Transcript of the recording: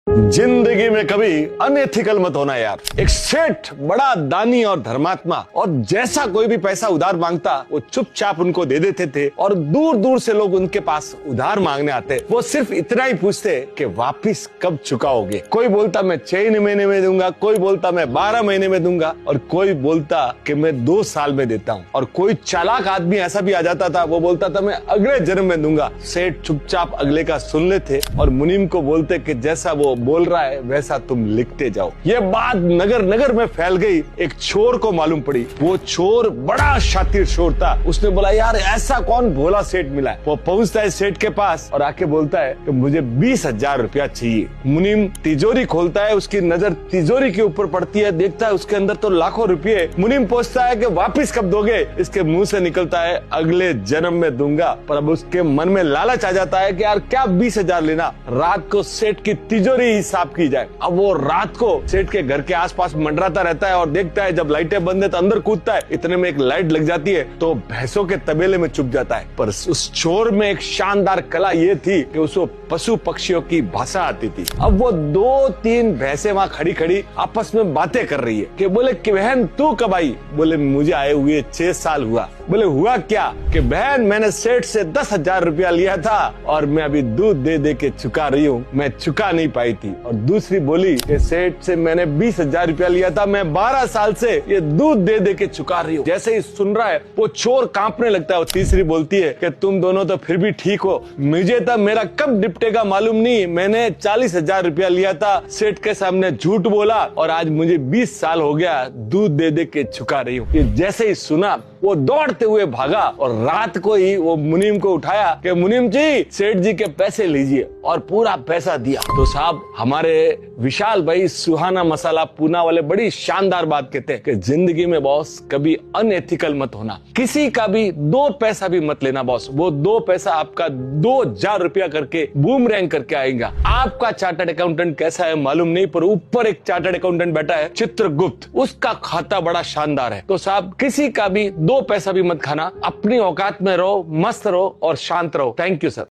जिंदगी में कभी अनएथिकल मत होना यार। एक सेठ बड़ा दानी और धर्मात्मा, और जैसा कोई भी पैसा उधार मांगता वो चुपचाप उनको दे देते थे, और दूर दूर से लोग उनके पास उधार मांगने आते। वो सिर्फ इतना ही पूछते कि वापिस कब चुकाओगे। कोई बोलता मैं 6 महीने में दूंगा, कोई बोलता मैं 12 महीने में दूंगा, और कोई बोलता कि मैं 2 साल में देता हूँ। और कोई चालाक आदमी ऐसा भी आ जाता था, वो बोलता था मैं अगले जन्म में दूंगा। सेठ चुपचाप अगले का सुन लेते और मुनीम को बोलते कि जैसा वो बोल रहा है वैसा तुम लिखते जाओ। ये बात नगर नगर में फैल गई। एक चोर को मालूम पड़ी। वो चोर बड़ा शातिर चोर था। उसने बोला यार ऐसा कौन भोला सेठ मिला है। वो पहुंचता है सेठ के पास और आके बोलता है कि मुझे 20,000 रुपया चाहिए। मुनीम तिजोरी खोलता है, उसकी नजर तिजोरी के ऊपर पड़ती है, देखता है उसके अंदर तो लाखों रुपये। मुनीम पूछता है कि वापिस कब दोगे। इसके मुंह से निकलता है अगले जन्म में दूंगा। पर अब उसके मन में लालच आ जाता है कि यार क्या 20,000 लेना, रात को सेठ की तिजोरी हिसाब की जाए। अब वो रात को सेठ के घर के आसपास मंडराता रहता है और देखता है जब लाइटें बंद है तो अंदर कूदता है। इतने में एक लाइट लग जाती है तो भैंसों के तबेले में चुप जाता है। पर उस चोर में एक शानदार कला ये थी कि उसको पशु पक्षियों की भाषा आती थी। अब वो 2-3 भैंसे वहाँ खड़ी खड़ी आपस में बातें कर रही है कि बोले कि बहन तू कब आई। बोले मुझे आए हुए 6 साल हुआ। बोले हुआ क्या। कि बहन मैंने सेठ से 10,000 रुपया लिया था और मैं अभी दूध दे दे के चुका रही हूँ, मैं चुका नहीं पाई थी। और दूसरी बोली कि सेठ से मैंने 20,000 रुपया लिया था, मैं 12 साल से ये दूध दे दे के चुका रही हूँ। जैसे ही सुन रहा है वो चोर कांपने लगता है। और तीसरी बोलती है कि तुम दोनों तो फिर भी ठीक हो, मुझे तो मेरा कब निपटेगा मालूम नहीं। मैंने 40,000 रुपया लिया था, सेठ के सामने झूठ बोला और आज मुझे 20 साल हो गया दूध दे दे के चुका रही हूँ। ये जैसे ही सुना वो दौड़ते हुए भागा और रात को ही वो मुनीम को उठाया कि मुनीम जी सेठ जी के पैसे लीजिए, और पूरा पैसा दिया। तो साहब हमारे विशाल भाई सुहाना मसाला पूना वाले बड़ी शानदार बात कहते हैं कि जिंदगी में बॉस कभी अनएथिकल मत होना, किसी का भी 2 पैसा भी मत लेना बॉस। वो 2 पैसा आपका 2,000 रुपया करके बूमरैंग करके आएगा। आपका चार्टर्ड अकाउंटेंट कैसा है मालूम नहीं, पर ऊपर एक चार्टर्ड अकाउंटेंट बैठा है चित्रगुप्त, उसका खाता बड़ा शानदार है। तो साहब किसी का भी 2 पैसा भी मत खाना, अपनी औकात में रहो, मस्त रहो और शांत रहो। Thank you sir.